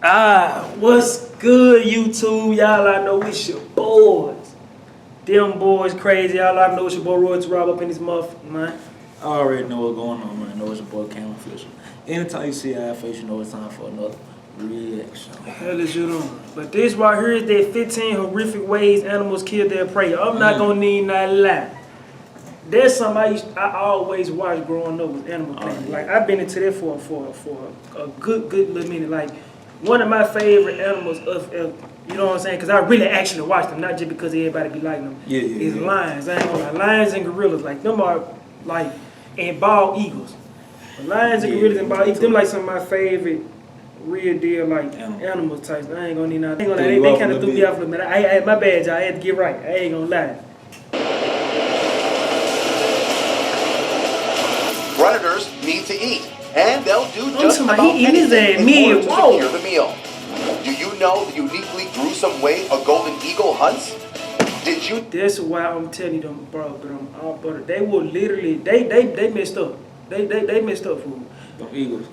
What's good, YouTube? Y'all, I know it's your boys. Them boys crazy. Y'all, I know it's your boy Roy to Rob up in this motherfucker, man. I already know what's going on, man. I know it's your boy Cam Official. Anytime you see our face, you know it's time for another reaction. The hell is you doing? But this right here is the 15 horrific ways animals kill their prey. I'm not gonna need that lie. There's something I always watched growing up with Animal Planet. Like I've been into that for a good little minute. Like one of my favorite animals of you know what I'm saying? Because I really actually watch them, not just because everybody be liking them. Is lions. I ain't gonna lie. Lions and gorillas, like them are like and bald eagles. But lions and gorillas and bald eagles, them like some of my favorite real deal like animals types. I ain't gonna need nothing. They kind of threw me off a little bit. I my bad, y'all. I had to get right. I ain't gonna lie. Predators need to eat, and they'll do just about anything in order to secure the meal. Do you know the uniquely gruesome way a golden eagle hunts? Did you? That's why I'm telling you them, bro. But they will literally, they messed up. They messed up for them. Them eagles.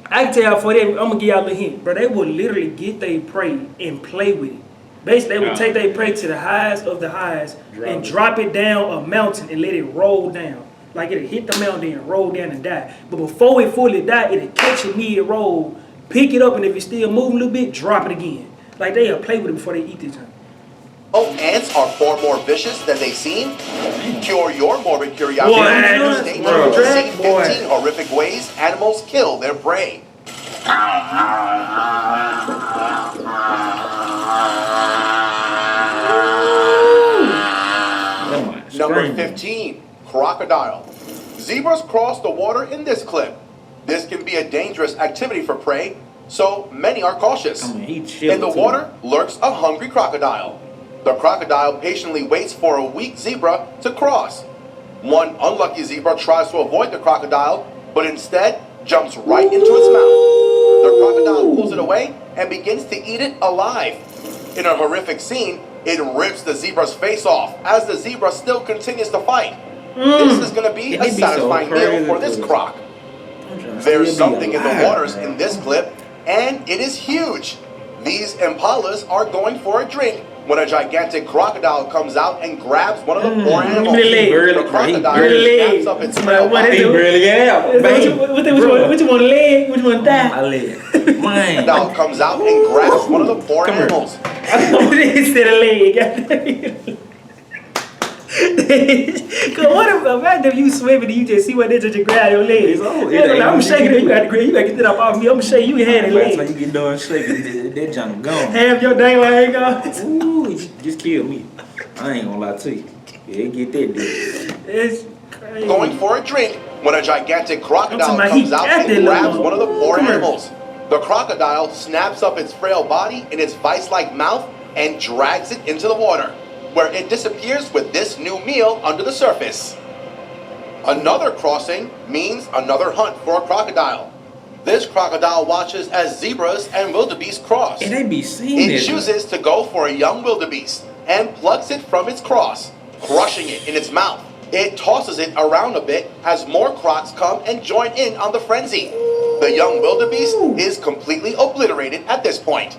I can tell y'all for them, I'm gonna give y'all a little hint, bro. They will literally get their prey and play with it. Basically, they would take their prey to the highest of the highs and drop it down a mountain and let it roll down. Like it'll hit the mountain and roll down and die. But before it fully die, it'll catch it mid-roll, pick it up, and if it's still moving a little bit, drop it again. Like they'll play with it before they eat this time. Oh, ants are far more vicious than they seem? Cure your morbid curiosity and stay tuned to see 15 horrific ways animals kill their prey. Number 15. Crocodile. Zebras cross the water in this clip. This can be a dangerous activity for prey, so many are cautious. In the water lurks a hungry crocodile. The crocodile patiently waits for a weak zebra to cross. One unlucky zebra tries to avoid the crocodile, but instead jumps right into its mouth. The crocodile pulls it away and begins to eat it alive. In a horrific scene, it rips the zebra's face off as the zebra still continues to fight. This is going to be a satisfying meal for this croc. There's something in the waters in this clip, and it is huge. These impalas are going for a drink when a gigantic crocodile comes out and grabs one of the poor animals. The crocodile snaps up its tail. Which one, leg? Which one, thigh? My leg. The crocodile comes out and grabs one of the poor animals. Instead of leg. Cause what if imagine if you swimming and you just see what they just grab your legs? I'm shaking it, you got to get that up off me. I'm gonna shake you hand and legs. That's why you get done shaking, that junk gone. Have your dang leg gone. Ooh, just kill me. I ain't gonna lie to you. Yeah, get that dude. It's crazy. Going for a drink when a gigantic crocodile comes out and grabs one of the poor animals. The crocodile snaps up its frail body in its vice-like mouth and drags it into the water, where it disappears with this new meal under the surface. Another crossing means another hunt for a crocodile. This crocodile watches as zebras and wildebeest cross. And they be seeing it chooses to go for a young wildebeest and plucks it from its cross, crushing it in its mouth. It tosses it around a bit as more crocs come and join in on the frenzy. The young wildebeest is completely obliterated at this point.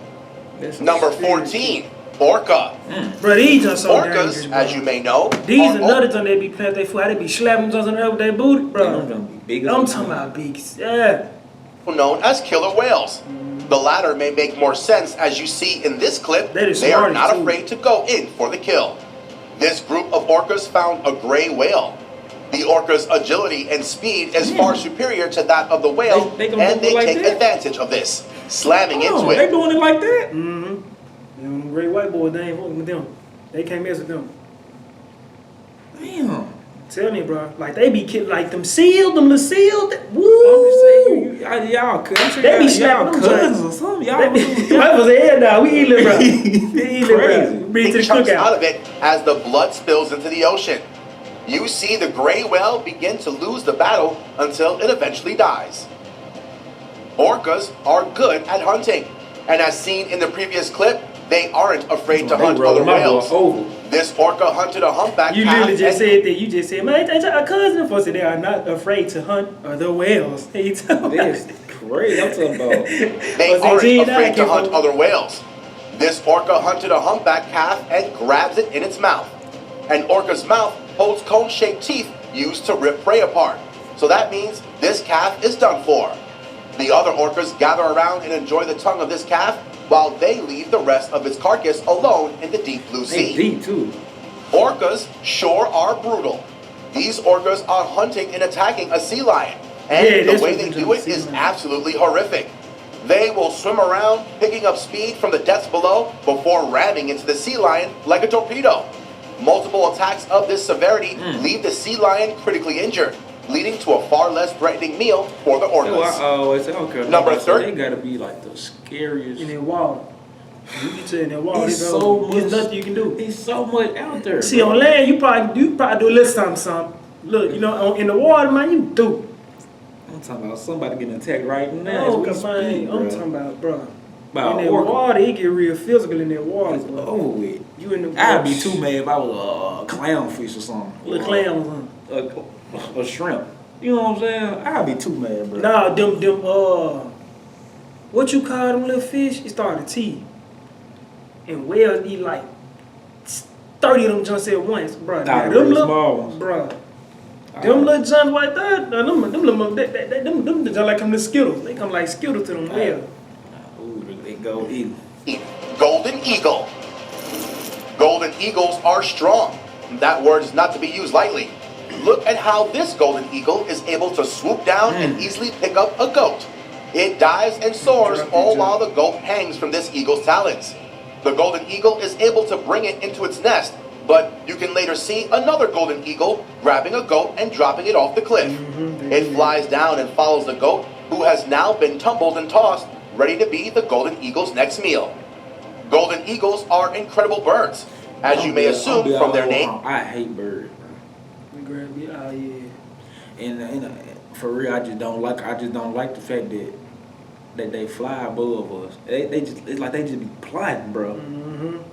Number 14. Orca. Bro, these are so Orcas, dangerous, bro. as you may know, these are another time they be playing their foot. They be slapping them with their booty, bro. I'm talking about big. Yeah. Known as killer whales. The latter may make more sense as you see in this clip. They are not afraid to go in for the kill. This group of orcas found a gray whale. The orca's agility and speed is far superior to that of the whale, and they take advantage of this, slamming into it. They doing it like that? Mm-hmm. Them great white boys, they ain't fucking with them. They can't mess with them. Damn. Tell me, bro. Like, they be killing, like, them sealed, them little sealed. Woo! Y'all cousins. They be slapping them cousins or something. Y'all was here now. We eating, bro. We eating, bro. Bring it to the chunks cookout. Out of it as the blood spills into the ocean. You see the gray whale begin to lose the battle until it eventually dies. Orcas are good at hunting, and as seen in the previous clip, they aren't afraid to hunt other whales. This orca hunted a humpback. You literally just said that. You just said, man, our cousin for they are not afraid to hunt other whales. That's great. I'm talking about. They aren't afraid to hunt other whales. This orca hunted a humpback calf and grabs it in its mouth. An orca's mouth holds cone-shaped teeth used to rip prey apart. So that means this calf is done for. The other orcas gather around and enjoy the tongue of this calf while they leave the rest of its carcass alone in the deep blue sea. Deep too. Orcas sure are brutal. These orcas are hunting and attacking a sea lion. And the way they do it is absolutely horrific. They will swim around, picking up speed from the depths below before ramming into the sea lion like a torpedo. Multiple attacks of this severity leave the sea lion critically injured, leading to a far less threatening meal for the orcas. Number 30. They gotta be like the scariest. In that water. You can tell in that water. There's nothing you can do. There's so much out there. See, on land, you probably do a little something. Look, you know, in the water, man, you do. I'm talking about somebody getting attacked right now. Oh, man, I'm talking about, bro. About in that water, it get real physical in that water. It's over with. You in the I'd be too mad if I was a clownfish or something. Little clown or something. A shrimp. You know what I'm saying? I'd be too mad, bro. Nah, what you call them little fish? It started T. And whales eat like 30 of them jumps at once, bro. Nah, them really little, small ones. Bro. Them little jumps like that, them just like them the Skittles. They come like Skittles to them whales. Ooh, they go eat. Golden eagle. Golden eagles are strong. That word is not to be used lightly. Look at how this golden eagle is able to swoop down and easily pick up a goat. It dives and soars all while the goat hangs from this eagle's talons. The golden eagle is able to bring it into its nest, but you can later see another golden eagle grabbing a goat and dropping it off the cliff. It flies down and follows the goat, who has now been tumbled and tossed, ready to be the golden eagle's next meal. Golden eagles are incredible birds, as you may assume from their name. I hate birds. And for real, I just don't like the fact that they fly above us. It's like they just be plotting, bro.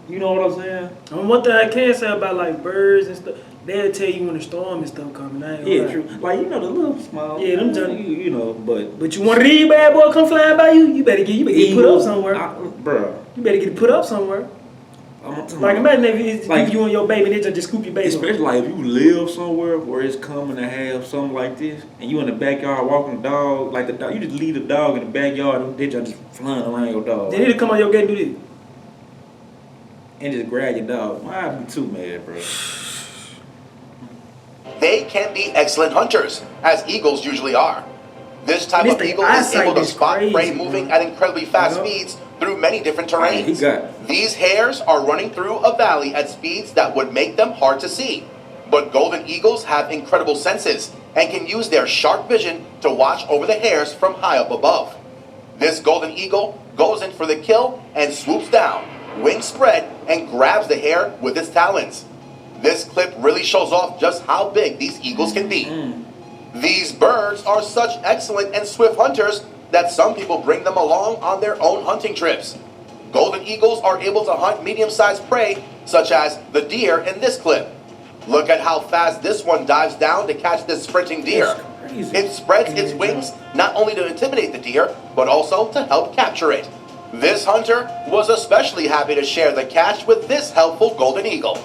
You know what I'm saying? And one thing I can say about like birds and stuff, they'll tell you when the storm and stuff coming. True. Like, you know, the little small. Yeah, them junk. You know, but you want these bad boys come flying by you? You better get put up somewhere, bro. You better get put up somewhere. Like imagine if like you and your baby, they just scoop your baby. Especially like if you live somewhere where it's common to have something like this, and you in the backyard walking the dog, like the dog, you just leave the dog in the backyard, they just flying around your dog. They need to come on your gate and do this. And just grab your dog. I'd be too mad, bro. They can be excellent hunters, as eagles usually are. This type of eagle is able to spot prey moving at incredibly fast speeds through many different terrains. These hares are running through a valley at speeds that would make them hard to see. But golden eagles have incredible senses and can use their sharp vision to watch over the hares from high up above. This golden eagle goes in for the kill and swoops down, wings spread, and grabs the hare with its talons. This clip really shows off just how big these eagles can be. These birds are such excellent and swift hunters that some people bring them along on their own hunting trips. Golden eagles are able to hunt medium-sized prey, such as the deer in this clip. Look at how fast this one dives down to catch this sprinting deer. It spreads its wings not only to intimidate the deer, but also to help capture it. This hunter was especially happy to share the catch with this helpful golden eagle.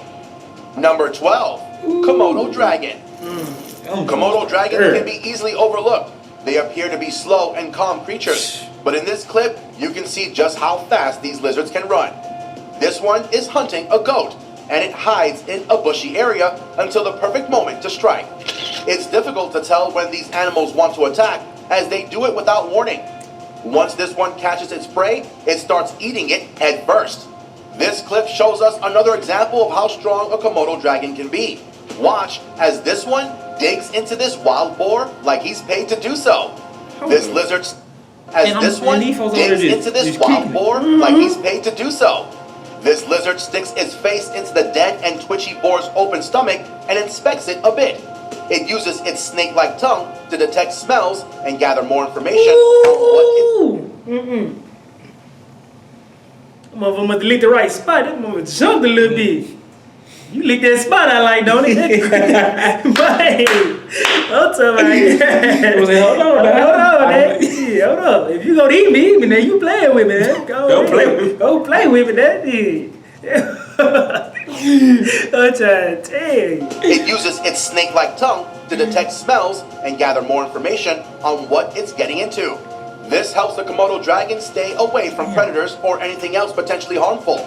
Number 12, Komodo dragon. Komodo dragons can be easily overlooked. They appear to be slow and calm creatures, but in this clip, you can see just how fast these lizards can run. This one is hunting a goat, and it hides in a bushy area until the perfect moment to strike. It's difficult to tell when these animals want to attack, as they do it without warning. Once this one catches its prey, it starts eating it head first. This clip shows us another example of how strong a Komodo dragon can be. Watch as this one digs into this wild boar like he's paid to do so. This lizard, this lizard sticks its face into the dead and twitchy boar's open stomach and inspects it a bit. It uses its snake-like tongue to detect smells and gather more information on what it... I'm gonna lick the right spot. That mother jumped a little bit. You lick that spot I like, don't it? But I'm talking about hold on, man. hold up. If you gonna eat me, then you playing with me, man. Go play with me, that is. I'm trying to tell you. It uses its snake-like tongue to detect smells and gather more information on what it's getting into. This helps the Komodo dragon stay away from predators or anything else potentially harmful.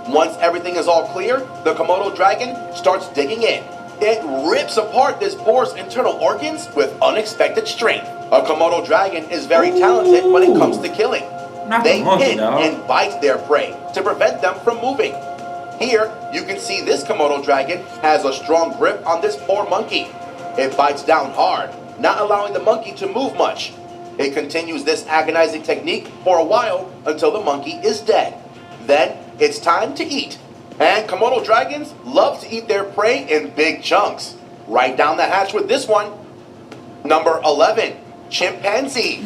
Once everything is all clear, the Komodo dragon starts digging in. It rips apart this boar's internal organs with unexpected strength. A Komodo dragon is very talented when it comes to killing. They hit and bite their prey to prevent them from moving. Here, you can see this Komodo dragon has a strong grip on this poor monkey. It bites down hard, not allowing the monkey to move much. It continues this agonizing technique for a while until the monkey is dead. Then, it's time to eat. And Komodo dragons love to eat their prey in big chunks. Right down the hatch with this one. Number 11, chimpanzee.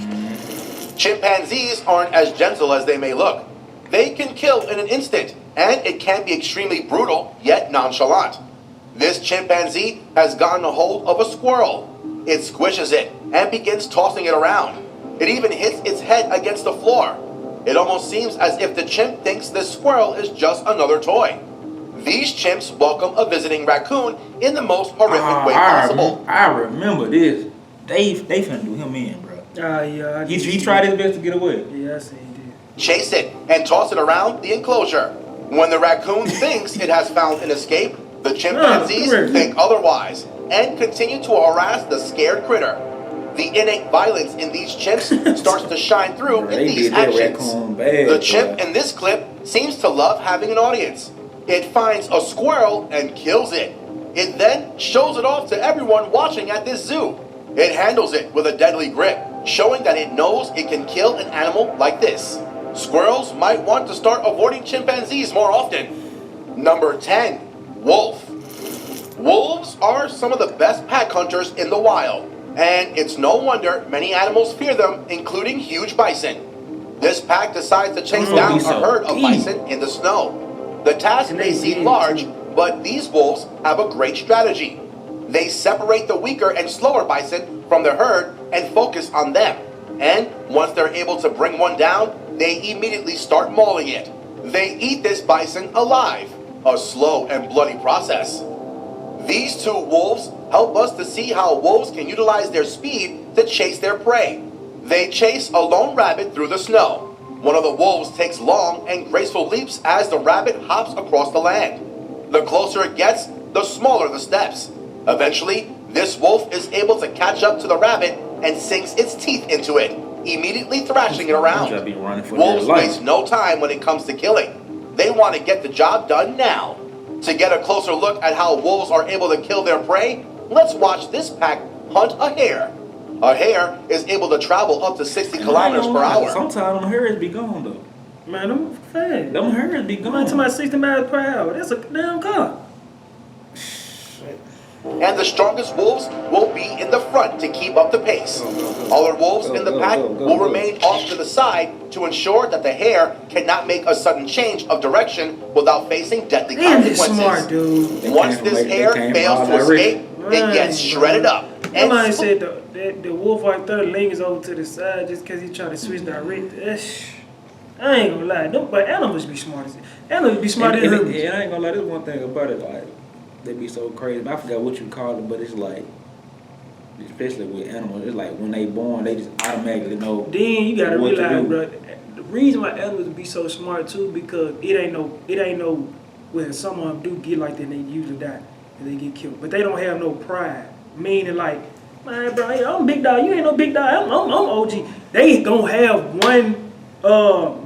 Chimpanzees aren't as gentle as they may look. They can kill in an instant, and it can be extremely brutal, yet nonchalant. This chimpanzee has gotten a hold of a squirrel. It squishes it and begins tossing it around. It even hits its head against the floor. It almost seems as if the chimp thinks this squirrel is just another toy. These chimps welcome a visiting raccoon in the most horrific way possible. I remember this. They finna do him in, bro. Yeah. He tried his best to get away. Yeah, I see he did. Chase it and toss it around the enclosure. When the raccoon thinks it has found an escape, the chimpanzees think otherwise and continue to harass the scared critter. The innate violence in these chimps starts to shine through in these actions. The chimp in this clip seems to love having an audience. It finds a squirrel and kills it. It then shows it off to everyone watching at this zoo. It handles it with a deadly grip, showing that it knows it can kill an animal like this. Squirrels might want to start avoiding chimpanzees more often. Number 10, wolf. Wolves are some of the best pack hunters in the wild, and it's no wonder many animals fear them, including huge bison. This pack decides to chase down a herd of bison in the snow. The task may seem large, but these wolves have a great strategy. They separate the weaker and slower bison from the herd and focus on them. And once they're able to bring one down, they immediately start mauling it. They eat this bison alive, a slow and bloody process. These two wolves help us to see how wolves can utilize their speed to chase their prey. They chase a lone rabbit through the snow. One of the wolves takes long and graceful leaps as the rabbit hops across the land. The closer it gets, the smaller the steps. Eventually, this wolf is able to catch up to the rabbit and sinks its teeth into it, immediately thrashing it around. Wolves waste no time when it comes to killing. They want to get the job done now. To get a closer look at how wolves are able to kill their prey, let's watch this pack hunt a hare. A hare is able to travel up to 60 kilometers per hour. Sometimes them hares be gone though. Man, them fast. Them hares be gone. To my 60 miles per hour. That's a damn car. And the strongest wolves will be in the front to keep up the pace. Other wolves in the pack will remain off to the side to ensure that the hare cannot make a sudden change of direction without facing deadly consequences. Smart, dude. Once this hare fails to escape, it gets shredded up. And I said the wolf right there leans over to the side just because he tried to switch direction. I ain't gonna lie, but animals be smart. Animals be smarter than humans. And I ain't gonna lie, there's one thing about it, like, they be so crazy. I forgot what you call it, but it's like, especially with animals, it's like when they born, they just automatically know. Then you gotta realize, bro, the reason why animals be so smart too, because it ain't no when some of them do get like that, they usually die and they get killed. But they don't have no pride. Meaning like, man, bro, I'm big dog. You ain't no big dog. I'm OG. They gonna have one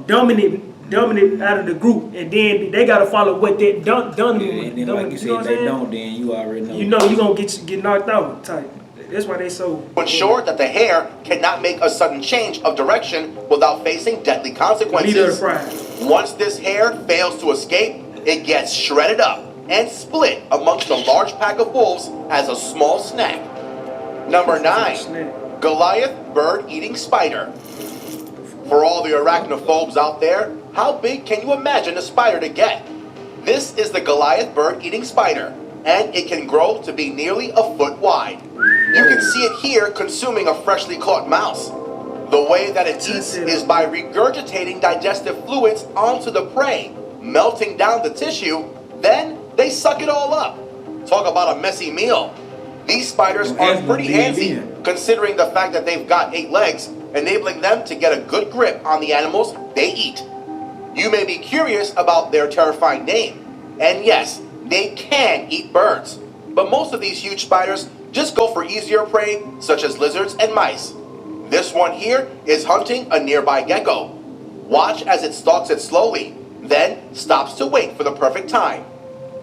dominant out of the group, and then they gotta follow what that dominant. And then like you said, if they don't, then you already know. You know you gonna get knocked out type. That's why they so. To ensure that the hare cannot make a sudden change of direction without facing deadly consequences. Once this hare fails to escape, it gets shredded up and split amongst a large pack of wolves as a small snack. Number 9, Goliath Bird eating spider. For all the arachnophobes out there, how big can you imagine a spider to get? This is the Goliath Bird eating spider, and it can grow to be nearly a foot wide. You can see it here consuming a freshly caught mouse. The way that it eats is by regurgitating digestive fluids onto the prey, melting down the tissue, then they suck it all up. Talk about a messy meal. These spiders are pretty handsy, considering the fact that they've got 8 legs, enabling them to get a good grip on the animals they eat. You may be curious about their terrifying name, and yes, they can eat birds, but most of these huge spiders just go for easier prey, such as lizards and mice. This one here is hunting a nearby gecko. Watch as it stalks it slowly, then stops to wait for the perfect time.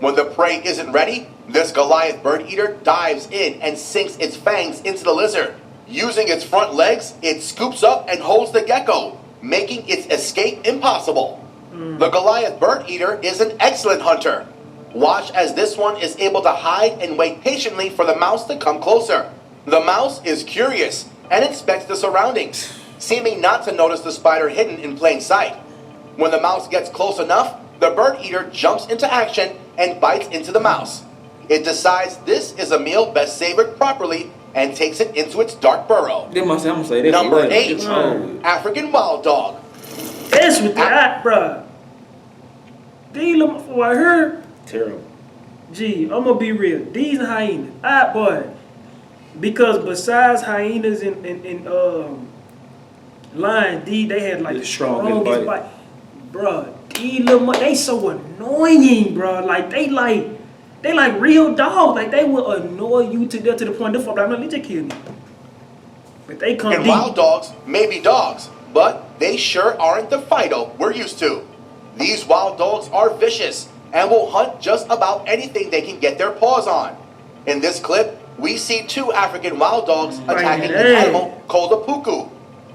When the prey isn't ready, this Goliath bird eater dives in and sinks its fangs into the lizard. Using its front legs, it scoops up and holds the gecko, making its escape impossible. The Goliath bird eater is an excellent hunter. Watch as this one is able to hide and wait patiently for the mouse to come closer. The mouse is curious and inspects the surroundings, seeming not to notice the spider hidden in plain sight. When the mouse gets close enough, the bird eater jumps into action and bites into the mouse. It decides this is a meal best savored properly and takes it into its dark burrow. Number 8, African wild dog. That's what they at, bruh. These little right here. Terrible. Gee, I'm gonna be real. These hyenas, boy. Because besides hyenas and lions, they had like the strongest bite. Bruh, these little they so annoying, bruh. Like they like real dogs. Like they will annoy you to the point of like, let me kill me. But they come and deep. Wild dogs may be dogs, but they sure aren't the Fido we're used to. These wild dogs are vicious and will hunt just about anything they can get their paws on. In this clip, we see 2 African wild dogs attacking an animal called a puku.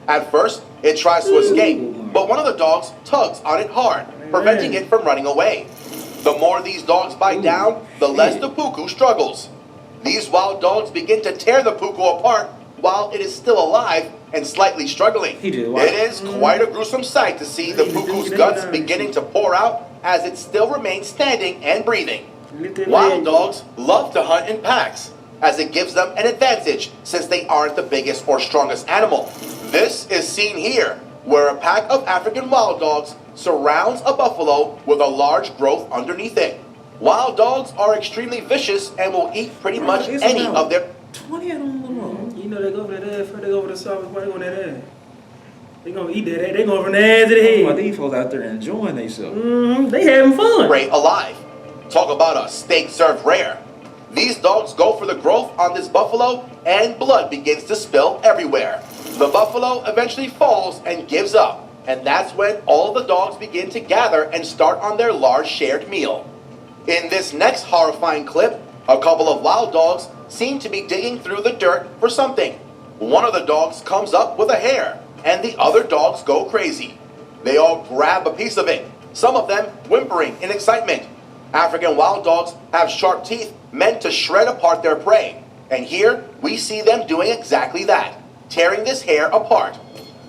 At first, it tries to escape, but one of the dogs tugs on it hard, preventing it from running away. The more these dogs bite down, the less the puku struggles. These wild dogs begin to tear the puku apart while it is still alive and slightly struggling. It is quite a gruesome sight to see the puku's guts beginning to pour out as it still remains standing and breathing. Wild dogs love to hunt in packs, as it gives them an advantage since they aren't the biggest or strongest animal. This is seen here, where a pack of African wild dogs surrounds a buffalo with a large growth underneath it. Wild dogs are extremely vicious and will eat pretty much any of their... 20 of them. You know they go over that ass, they go over the soft, why they go on that ass? They gonna eat that ass, they go from the ass to the head. Well, these folks out there enjoying themselves. They having fun. Prey alive. Talk about a steak served rare. These dogs go for the growth on this buffalo and blood begins to spill everywhere. The buffalo eventually falls and gives up, and that's when all the dogs begin to gather and start on their large shared meal. In this next horrifying clip, a couple of wild dogs seem to be digging through the dirt for something. One of the dogs comes up with a hare, and the other dogs go crazy. They all grab a piece of it, some of them whimpering in excitement. African wild dogs have sharp teeth meant to shred apart their prey, and here we see them doing exactly that, tearing this hare apart.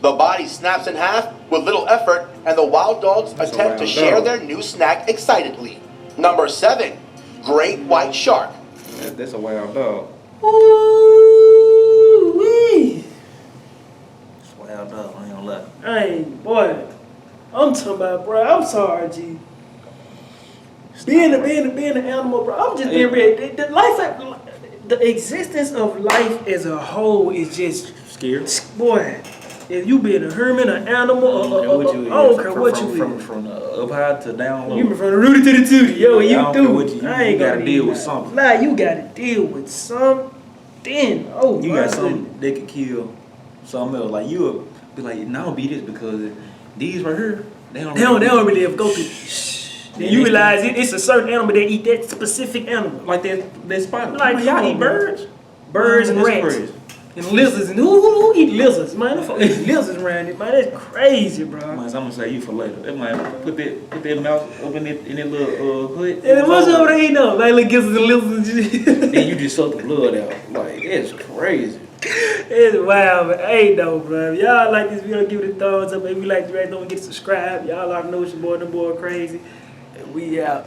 The body snaps in half with little effort, and the wild dogs attempt to share their new snack excitedly. Number 7, great white shark. That's a wild dog. Ooh-wee. It's a wild dog, I ain't gonna lie. Hey, boy. I'm talking about, bro. I'm sorry, G. Being an animal, bro. I'm just being real. The existence of life as a whole is just Scared. Boy, if you being a hermit, an animal, I don't care what you is. From up high to down low. You from the rooty to the tooty, yo, I don't care what I ain't gotta gonna deal with something. Nah, you gotta deal with something. Oh, you got something that could kill something else. Like you'll be like, no, don't be this because these right here, they don't really ever go through. Then you realize it's a certain animal that eat that specific animal. Like that spider. Like y'all eat birds? Birds and rats. And lizards. And who eat lizards, man? Who eat lizards around it, man? That's crazy, bro. Man, I'm gonna say you for later. That man put that mouth up in that little hood. And what's over there eating up? Like little gizzards and lizards. Then you just suck the blood out. Like, it's crazy. It's wild, but hey, though, bro. If y'all like this video, give it a thumbs up. If you like the rest, don't forget to subscribe. Y'all already know it's your boy, the boy crazy. And we out.